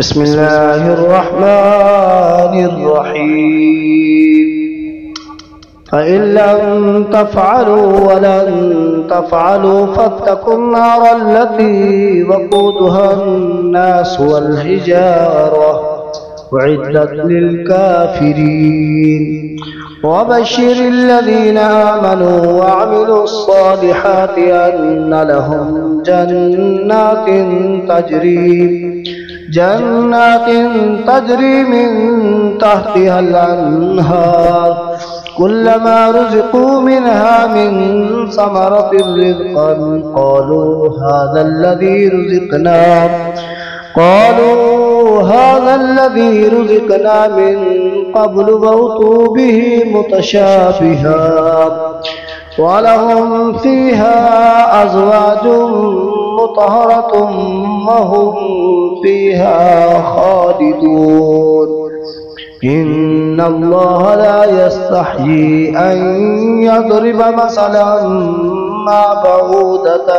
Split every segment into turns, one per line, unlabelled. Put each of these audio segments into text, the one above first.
بسم الله الرحمن الرحيم. فإن لم تفعلوا ولن تفعلوا فاتقوا النار التي وقودها الناس والحجارة أعدت للكافرين. وبشر الذين آمنوا وعملوا الصالحات أن لهم جنات تجري من تحتها الأنهار كلما رزقوا منها من ثمرة رزقا قالوا هذا الذي رزقنا من قبل وأتوا به متشابها ولهم فيها أزواج مطهرة وهم فيها خالدون. إن الله لا يستحيي أن يضرب مثلا ما بعوضة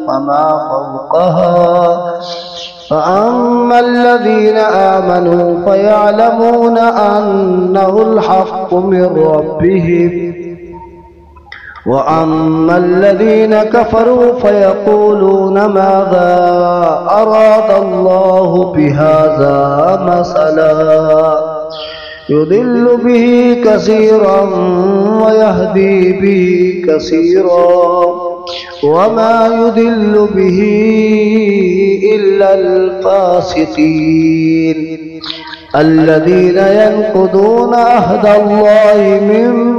فما فوقها فأما الذين آمنوا فيعلمون أنه الحق من ربهم وأما الذين كفروا فيقولون ماذا أراد الله بهذا مثلا يضل به كثيرا ويهدي به كثيرا وما يضل به إلا الفاسقين الذين ينقضون عهد الله من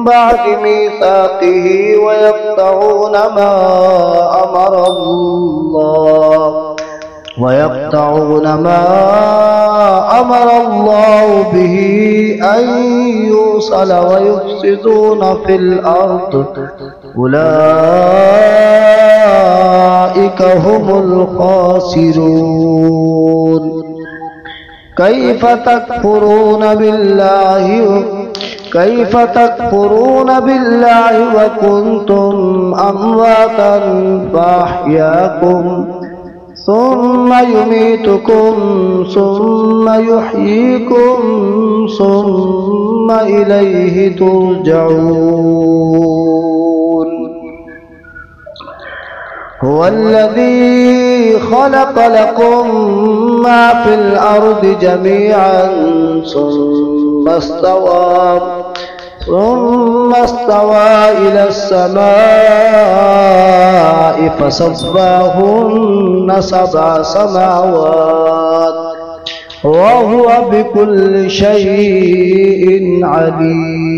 بعد ميثاقه ويقطعون ما أمر الله به أن يوصل ويفسدون في الأرض أولئك هم الخاسرون. كيف تكفرون بالله وكنتم أمواتا فأحياكم ثم يميتكم ثم يحييكم ثم إليه ترجعون. هو الذي خلق لكم ما في الأرض جميعا ثم استوى إلى السماء فسواهن 7 سماوات وهو بكل شيء عليم.